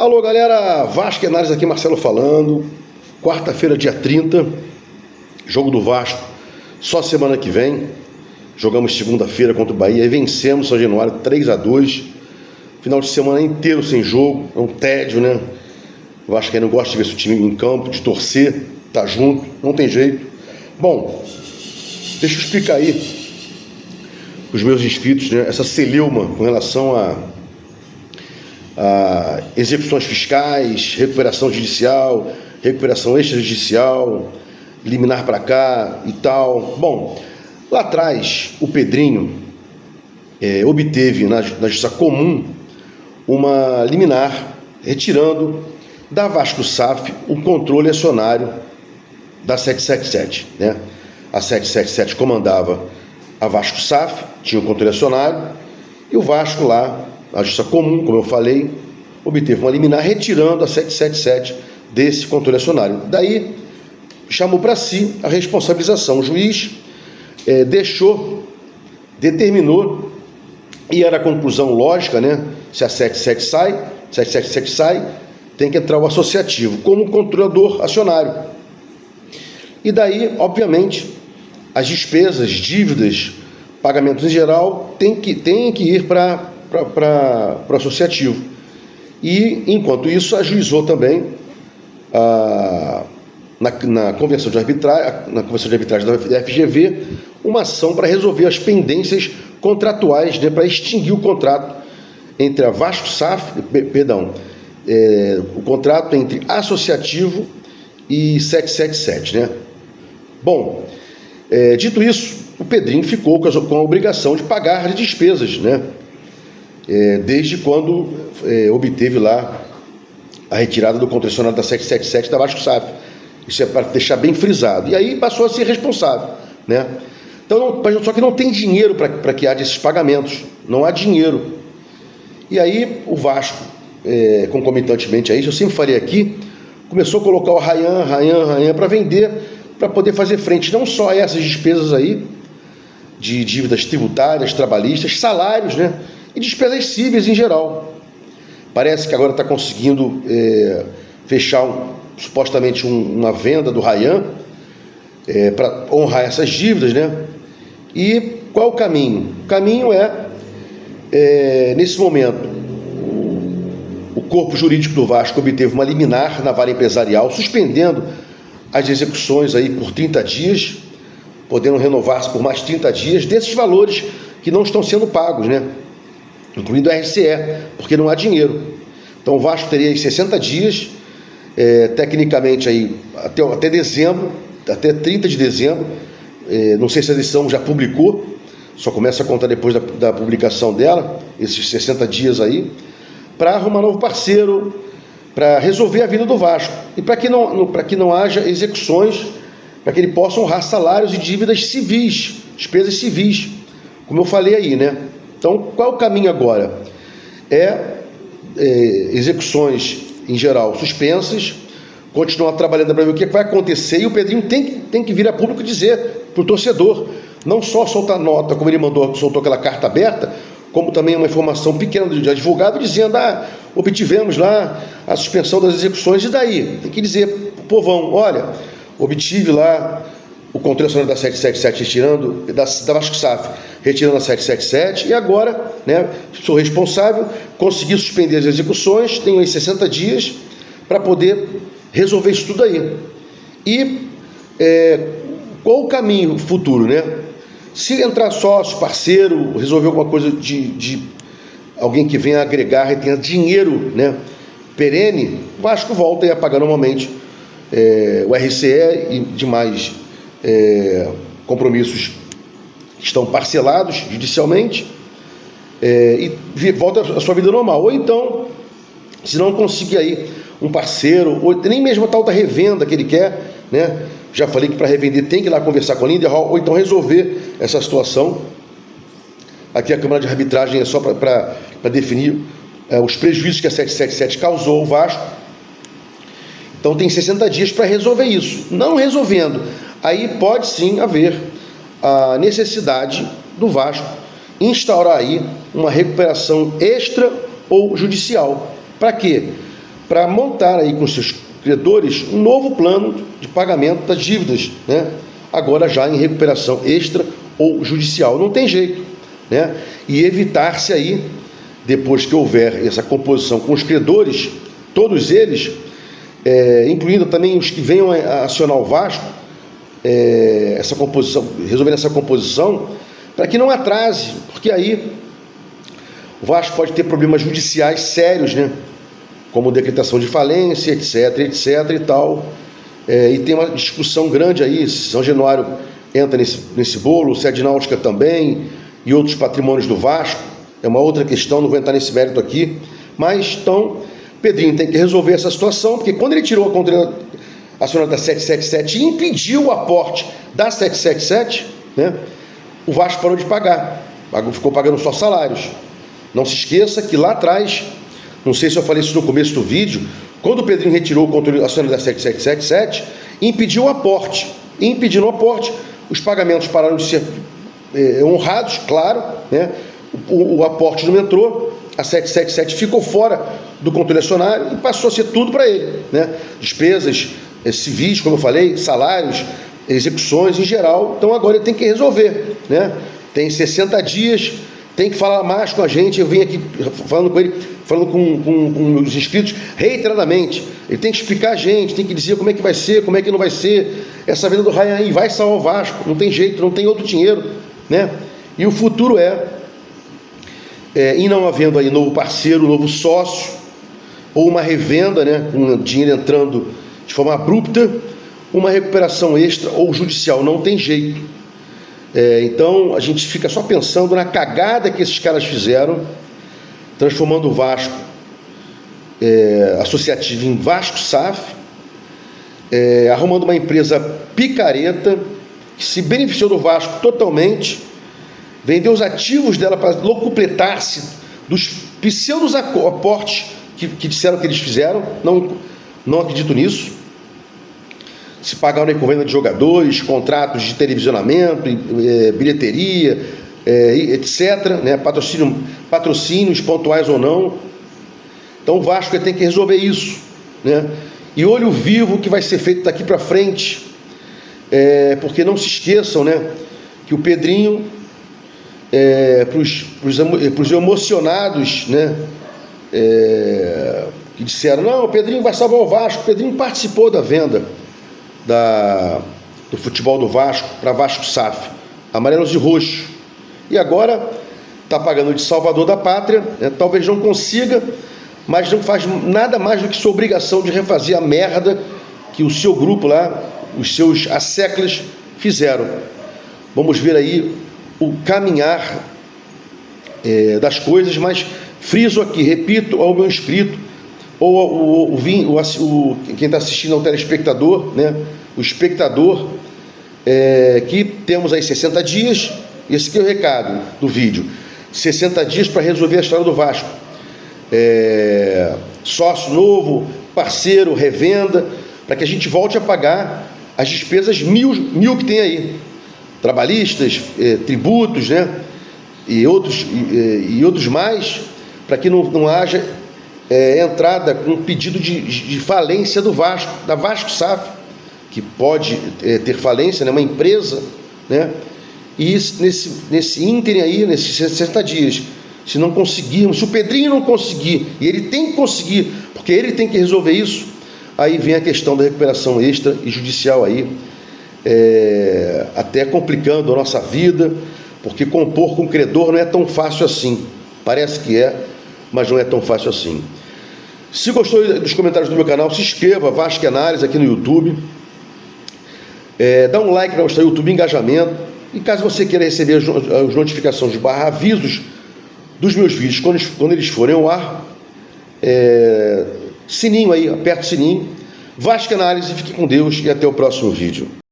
Alô, galera, Vasco e Análise aqui, Marcelo falando. Quarta-feira, dia 30, jogo do Vasco, só semana que vem. Jogamos segunda-feira contra o Bahia e vencemos São Januário 3-2. Final de semana inteiro sem jogo, é um tédio, né? O Vasco não gosta de ver seu time em campo, de torcer, tá junto, não tem jeito. Bom, deixa eu explicar aí os meus inscritos, né, essa celeuma com relação a execuções fiscais, recuperação judicial, recuperação extrajudicial, liminar para cá e tal. Bom, lá atrás o Pedrinho obteve na Justiça Comum uma liminar retirando da Vasco SAF o controle acionário da 777, né? A 777 comandava a Vasco SAF, tinha o controle acionário, e o Vasco lá, a Justiça Comum, como eu falei, obteve uma liminar retirando a 777 desse controle acionário. Daí chamou para si a responsabilização. O juiz determinou, e era a conclusão lógica, né? Se a 777 sai, tem que entrar o associativo como controlador acionário. E daí, obviamente, as despesas, dívidas, pagamentos em geral, tem que ir para o associativo. E, enquanto isso, ajuizou também na convenção de arbitragem da FGV uma ação para resolver as pendências contratuais, né, para extinguir o contrato entre a Vasco SAF, o contrato entre associativo e 777, né? Bom, dito isso, o Pedrinho ficou com a obrigação de pagar as despesas, né? Desde quando obteve lá a retirada do controle acionário da 777 da Vasco SAF. Isso é para deixar bem frisado. E aí passou a ser responsável, né? Então, só que não tem dinheiro para que haja esses pagamentos. Não há dinheiro. E aí o Vasco, concomitantemente a isso, eu sempre falei aqui, começou a colocar o Rayan para vender, para poder fazer frente não só a essas despesas aí, de dívidas tributárias, trabalhistas, salários, né? E despesas cíveis em geral. Parece que agora está conseguindo fechar supostamente uma venda do Rayan para honrar essas dívidas, né? E qual o caminho? O caminho nesse momento, o corpo jurídico do Vasco obteve uma liminar na vara empresarial, suspendendo as execuções aí por 30 dias, podendo renovar-se por mais 30 dias, desses valores que não estão sendo pagos, né? Incluindo a RCE, porque não há dinheiro. Então o Vasco teria aí 60 dias, tecnicamente aí, até dezembro, até 30 de dezembro, não sei se a decisão já publicou, só começa a contar depois da publicação dela, esses 60 dias aí, para arrumar novo parceiro, para resolver a vida do Vasco, e para que não haja execuções, para que ele possa honrar salários e dívidas civis, despesas civis, como eu falei aí, né? Então, qual é o caminho agora? Execuções, em geral, suspensas, continuar trabalhando para ver o que vai acontecer, e o Pedrinho tem que vir a público dizer para o torcedor, não só soltar nota, como ele soltou aquela carta aberta, como também uma informação pequena de advogado dizendo, obtivemos lá a suspensão das execuções, e daí? Tem que dizer para o povão, olha, obtive lá o controle acionário da 777 retirando, da Vasco SAF, retirando a 777, e agora, né, sou responsável, consegui suspender as execuções, tenho aí 60 dias para poder resolver isso tudo aí. E qual o caminho futuro, né? Se entrar sócio, parceiro, resolver alguma coisa de alguém que venha agregar e tenha dinheiro, né, perene, o Vasco volta a pagar normalmente o RCE e demais compromissos que estão parcelados judicialmente, e volta a sua vida normal. Ou então, se não conseguir aí um parceiro, ou nem mesmo a tal da revenda que ele quer, né? Já falei que para revender tem que ir lá conversar com a Linderhall, ou então resolver essa situação. Aqui a Câmara de Arbitragem é só para definir os prejuízos que a 777 causou ao Vasco. Então tem 60 dias para resolver isso. Não resolvendo, aí pode sim haver a necessidade do Vasco instaurar aí uma recuperação extra ou judicial. Para quê? para montar aí com seus credores um novo plano de pagamento das dívidas, né? Agora já em recuperação extra ou judicial. Não tem jeito, né? E evitar-se aí, depois que houver essa composição com os credores, todos eles, incluindo também os que venham a acionar o Vasco, essa composição, resolvendo essa composição, para que não atrase, porque aí o Vasco pode ter problemas judiciais sérios, né? Como decretação de falência, etc e tal. E tem uma discussão grande aí, São Januário entra nesse bolo, Sede Náutica também, e outros patrimônios do Vasco. É uma outra questão, não vou entrar nesse mérito aqui. Mas, então, Pedrinho tem que resolver essa situação, porque quando ele tirou a conta acionada da 777 e impediu o aporte da 777, né, o Vasco parou de pagar. Ficou pagando só salários. Não se esqueça que lá atrás, não sei se eu falei isso no começo do vídeo, quando o Pedrinho retirou o controle acionário da 7777, impediu o aporte. E impedindo o aporte, os pagamentos pararam de ser honrados, claro, né? O aporte não entrou, a 777 ficou fora do controle acionário e passou a ser tudo para ele, né? Despesas civis, como eu falei, salários, execuções em geral. Então agora ele tem que resolver, né? Tem 60 dias, tem que falar mais com a gente. Eu vim aqui falando com ele, falando com os inscritos reiteradamente. Ele tem que explicar a gente, tem que dizer como é que vai ser, como é que não vai ser. Essa venda do Ryan aí vai salvar o Vasco, não tem jeito, não tem outro dinheiro, né? E o futuro e não havendo aí novo parceiro, novo sócio, ou uma revenda, né, com dinheiro entrando de forma abrupta, uma recuperação extra ou judicial, não tem jeito. Então a gente fica só pensando na cagada que esses caras fizeram, transformando o Vasco associativo em Vasco SAF, arrumando uma empresa picareta que se beneficiou do Vasco totalmente, vendeu os ativos dela para locupletar-se dos pseudos aportes que disseram que eles fizeram. Não acredito nisso. Se pagaram aí com venda de jogadores, contratos de televisionamento, bilheteria, etc., né? Patrocínios pontuais ou não. Então o Vasco tem que resolver isso, né? E olho vivo que vai ser feito daqui para frente, porque não se esqueçam, né, que o Pedrinho, para os emocionados, né, que disseram, não, o Pedrinho vai salvar o Vasco. O Pedrinho participou da venda do futebol do Vasco para Vasco SAF, amarelos e roxos, e agora está pagando de salvador da pátria, né? Talvez não consiga, mas não faz nada mais do que sua obrigação de refazer a merda que o seu grupo lá, os seus asseclas, fizeram. Vamos ver aí o caminhar das coisas, mas friso aqui, repito ao meu inscrito, ou quem está assistindo ao telespectador, né, o espectador, que temos aí 60 dias, esse aqui é o recado do vídeo, 60 dias para resolver a história do Vasco. Sócio novo, parceiro, revenda, para que a gente volte a pagar as despesas mil que tem aí, trabalhistas, tributos, né, e outros mais, para que não haja entrada com pedido de falência do Vasco, da Vasco SAF, que pode ter falência, né, uma empresa, né, e nesse ínterim aí, nesses 60 dias, se não conseguirmos, se o Pedrinho não conseguir, e ele tem que conseguir, porque ele tem que resolver isso, aí vem a questão da recuperação extra e judicial aí, até complicando a nossa vida, porque compor com credor não é tão fácil assim. Parece que mas não é tão fácil assim. Se gostou dos comentários do meu canal, se inscreva, Vasco Análise aqui no YouTube. Dá um like para mostrar o YouTube engajamento. E caso você queira receber as notificações /avisos dos meus vídeos quando eles forem ao ar, sininho aí, aperta o sininho. Vasco Análise, fique com Deus e até o próximo vídeo.